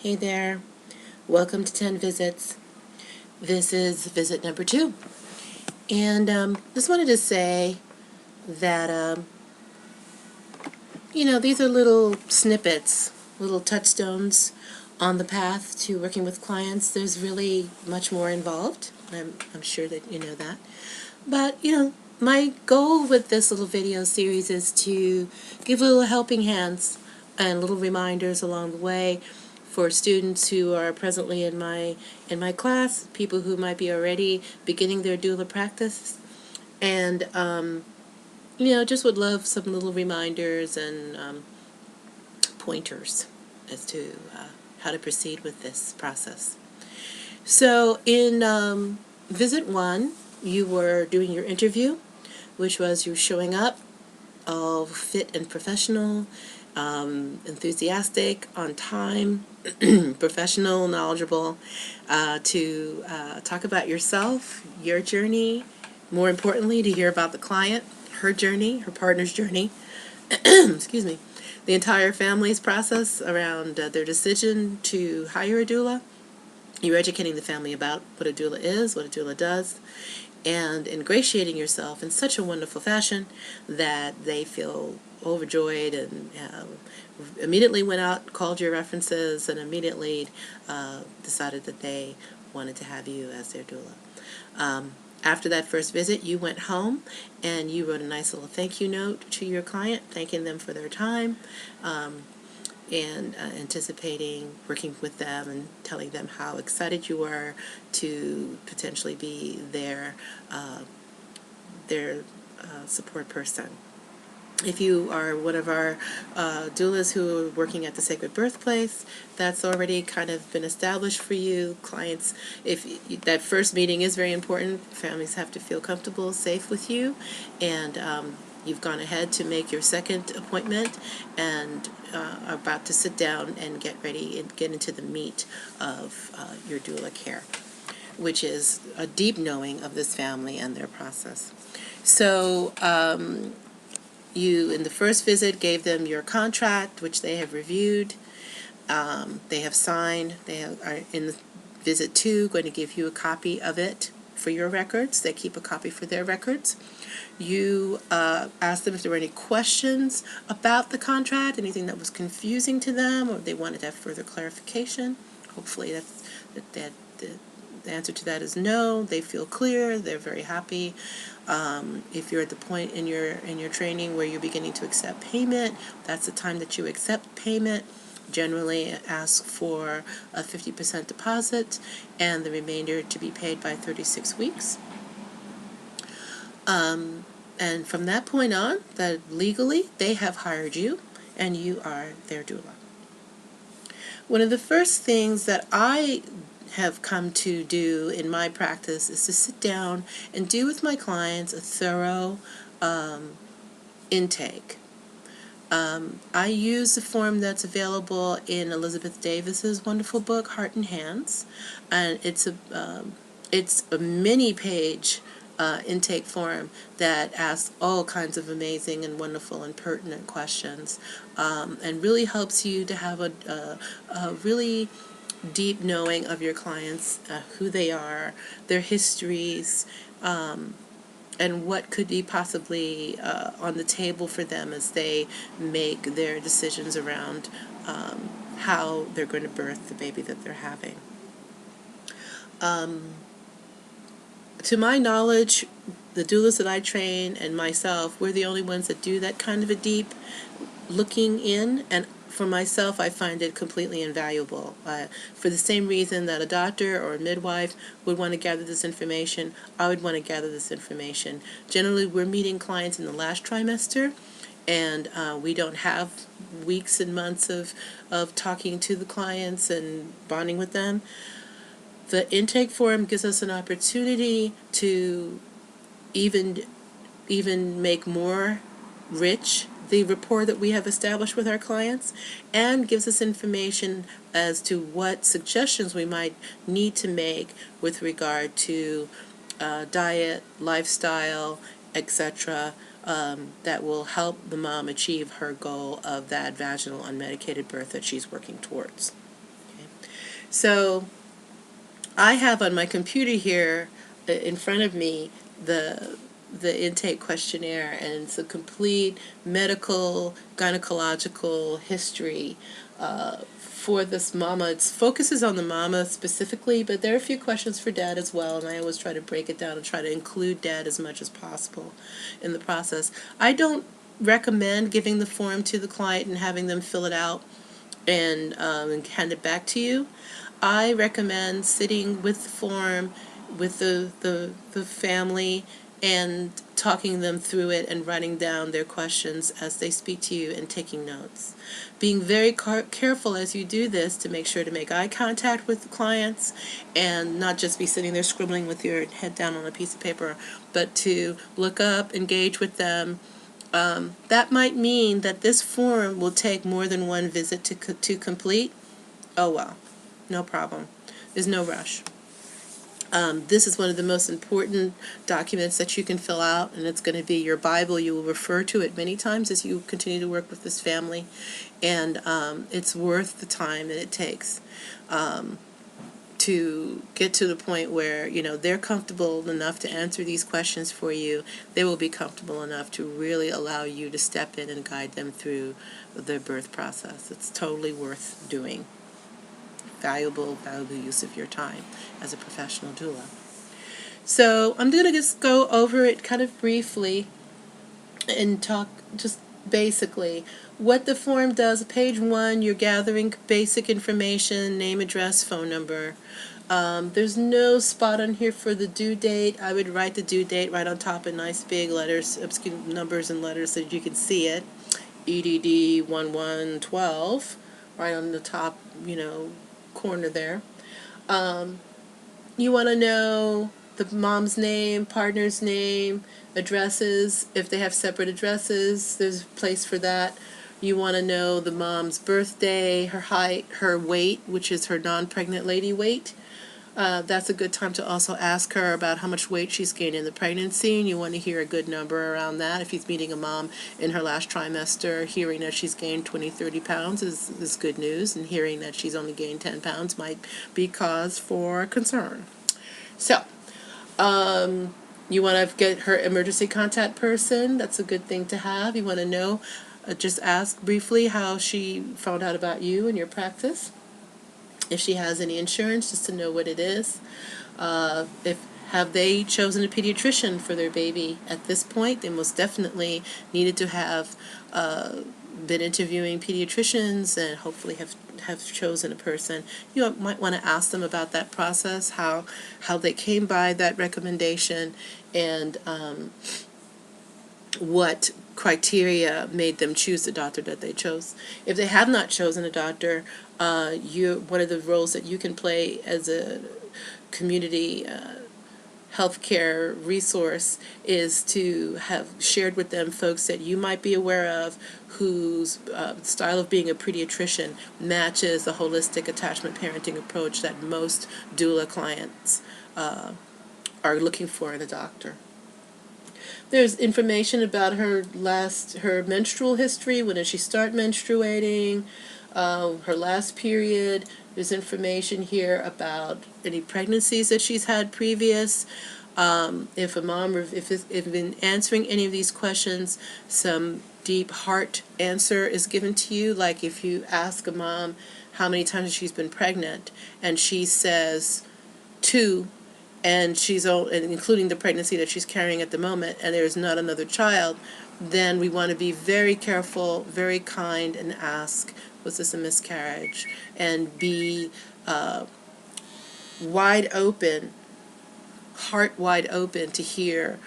Hey there, welcome to 10 Visits. This is visit number 2. And just wanted to say that, these are little snippets, little touchstones on the path to working with clients. There's really much more involved. I'm sure that you know that. But, my goal with this little video series is to give little helping hands and little reminders along the way for students who are presently in my class, people who might be already beginning their doula practice, and just would love some little reminders and pointers as to how to proceed with this process. So in visit 1, you were doing your interview, which was you showing up all fit and professional, enthusiastic, on time, professional, knowledgeable, to talk about yourself, your journey, more importantly, to hear about the client, her journey, her partner's journey, excuse me, the entire family's process around their decision to hire a doula. You're educating the family about what a doula is, what a doula does, and ingratiating yourself in such a wonderful fashion that they feel overjoyed and immediately went out, called your references, and immediately decided that they wanted to have you as their doula. After that first visit, you went home and you wrote a nice little thank you note to your client, thanking them for their time, and anticipating working with them and telling them how excited you were to potentially be their support person. If you are one of our doulas who are working at the Sacred Birthplace, that's already kind of been established for you. Clients, that first meeting is very important. Families have to feel comfortable, safe with you, and you've gone ahead to make your second appointment and are about to sit down and get ready and get into the meat of your doula care, which is a deep knowing of this family and their process. So you, in the first visit, gave them your contract, which they have reviewed, they have signed. They are in visit 2 going to give you a copy of it for your records. They keep a copy for their records. You asked them if there were any questions about the contract, anything that was confusing to them, or they wanted to have further clarification. Hopefully the answer to that is no. They feel clear. They're very happy. If you're at the point in your training where you're beginning to accept payment, that's the time that you accept payment. Generally ask for a 50% deposit and the remainder to be paid by 36 weeks. And from that point on, that legally they have hired you and you are their doula. One of the first things that I have come to do in my practice is to sit down and do with my clients a thorough intake. I use the form that's available in Elizabeth Davis's wonderful book, Heart and Hands, and it's a mini-page intake form that asks all kinds of amazing and wonderful and pertinent questions, and really helps you to have a really deep knowing of your clients, who they are, their histories, and what could be possibly on the table for them as they make their decisions around how they're going to birth the baby that they're having. To my knowledge, the doulas that I train and myself, we're the only ones that do that kind of a deep looking in, and for myself, I find it completely invaluable. For the same reason that a doctor or a midwife would want to gather this information, I would want to gather this information. Generally, we're meeting clients in the last trimester, and we don't have weeks and months of talking to the clients and bonding with them. The intake form gives us an opportunity to even make more rich the rapport that we have established with our clients, and gives us information as to what suggestions we might need to make with regard to diet, lifestyle, etc., that will help the mom achieve her goal of that vaginal unmedicated birth that she's working towards. Okay. So I have on my computer here in front of me the intake questionnaire, and it's a complete medical gynecological history for this mama. It focuses on the mama specifically, but there are a few questions for dad as well, and I always try to break it down and try to include dad as much as possible in the process. I don't recommend giving the form to the client and having them fill it out and hand it back to you. I recommend sitting with the form with the family and talking them through it and writing down their questions as they speak to you and taking notes. Being very careful as you do this to make sure to make eye contact with the clients and not just be sitting there scribbling with your head down on a piece of paper, but to look up, engage with them. That might mean that this form will take more than one visit to complete. Oh well, no problem. There's no rush. This is one of the most important documents that you can fill out, and it's going to be your Bible. You will refer to it many times as you continue to work with this family, and it's worth the time that it takes to get to the point where, you know, they're comfortable enough to answer these questions for you. They will be comfortable enough to really allow you to step in and guide them through their birth process. It's totally worth doing. Valuable use of your time as a professional doula. So I'm going to just go over it kind of briefly and talk just basically what the form does. Page 1, you're gathering basic information, name, address, phone number. There's no spot on here for the due date. I would write the due date right on top in nice big letters, numbers and letters so that you can see it. EDD 1112 right on the top, corner there. You want to know the mom's name, partner's name, addresses. If they have separate addresses, there's a place for that. You want to know the mom's birthday, her height, her weight, which is her non-pregnant lady weight. That's a good time to also ask her about how much weight she's gained in the pregnancy, and you want to hear a good number around that. If he's meeting a mom in her last trimester, hearing that she's gained 20, 30 pounds is good news, and hearing that she's only gained 10 pounds might be cause for concern. So, you want to get her emergency contact person. That's a good thing to have. You want to know, just ask briefly how she found out about you and your practice. If she has any insurance, just to know what it is. Have they chosen a pediatrician for their baby at this point? They most definitely needed to have been interviewing pediatricians and hopefully have chosen a person. You might want to ask them about that process, how they came by that recommendation, and what criteria made them choose the doctor that they chose. If they have not chosen a doctor, one of the roles that you can play as a community healthcare resource is to have shared with them folks that you might be aware of whose style of being a pediatrician matches the holistic attachment parenting approach that most doula clients are looking for in a doctor. There's information about her menstrual history. When did she start menstruating? Her last period. There's information here about any pregnancies that she's had previous. If a mom, if in answering any of these questions, some deep heart answer is given to you. Like if you ask a mom how many times she's been pregnant, and she says 2. And including the pregnancy that she's carrying at the moment, and there's not another child, then we want to be very careful, very kind, and ask, was this a miscarriage? And be wide open, heart wide open to hear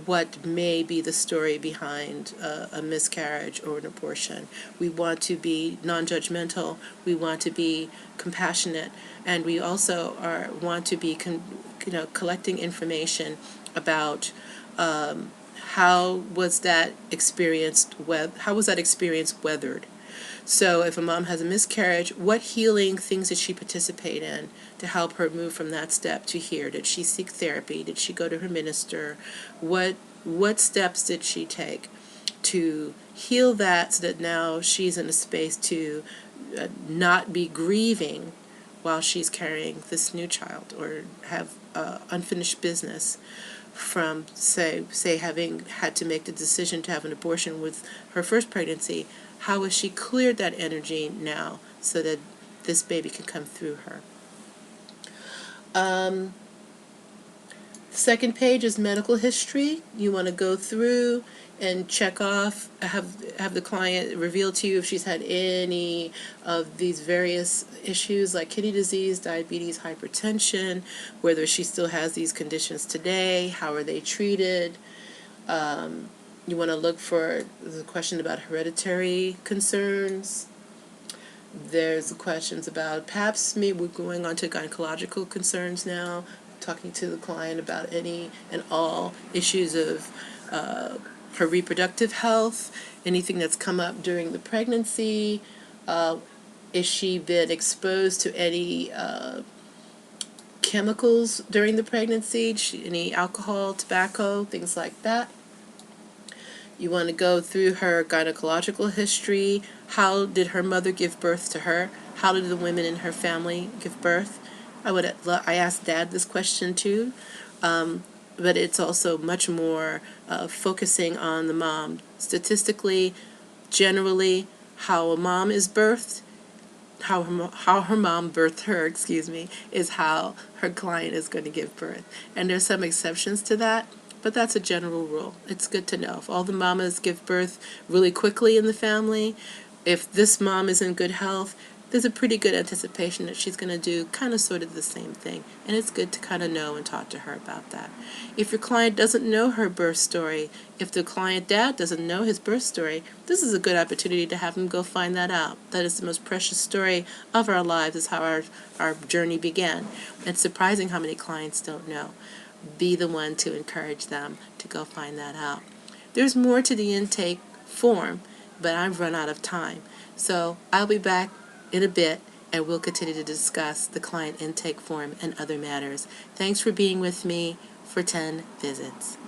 what may be the story behind a miscarriage or an abortion. We want to be non-judgmental, we want to be compassionate, and we also want to be collecting information about how was that experience weathered. So if a mom has a miscarriage, what healing things did she participate in to help her move from that step to here? Did she seek therapy? Did she go to her minister? What steps did she take to heal that so that now she's in a space to not be grieving while she's carrying this new child, or have unfinished business from, say having had to make the decision to have an abortion with her first pregnancy. How has she cleared that energy now so that this baby can come through her? Second page is medical history. You want to go through and check off, have the client reveal to you if she's had any of these various issues like kidney disease, diabetes, hypertension, whether she still has these conditions today, how are they treated. You want to look for the question about hereditary concerns. There's questions about pap smear. We're going on to gynecological concerns now, talking to the client about any and all issues of her reproductive health, anything that's come up during the pregnancy. Is she been exposed to any chemicals during the pregnancy, any alcohol, tobacco, things like that. You want to go through her gynecological history. How did her mother give birth to her? How did the women in her family give birth? I asked Dad this question too, but it's also much more focusing on the mom. Statistically, generally, how a mom is birthed, how her mom birthed her, is how her client is going to give birth. And there's some exceptions to that, but that's a general rule. It's good to know. If all the mamas give birth really quickly in the family, if this mom is in good health, there's a pretty good anticipation that she's going to do kind of sort of the same thing. And it's good to kind of know and talk to her about that. If your client doesn't know her birth story, if the client dad doesn't know his birth story, this is a good opportunity to have him go find that out. That is the most precious story of our lives, is how our journey began. It's surprising how many clients don't know. Be the one to encourage them to go find that out. There's more to the intake form, but I've run out of time. So I'll be back in a bit, and we'll continue to discuss the client intake form and other matters. Thanks for being with me for 10 visits.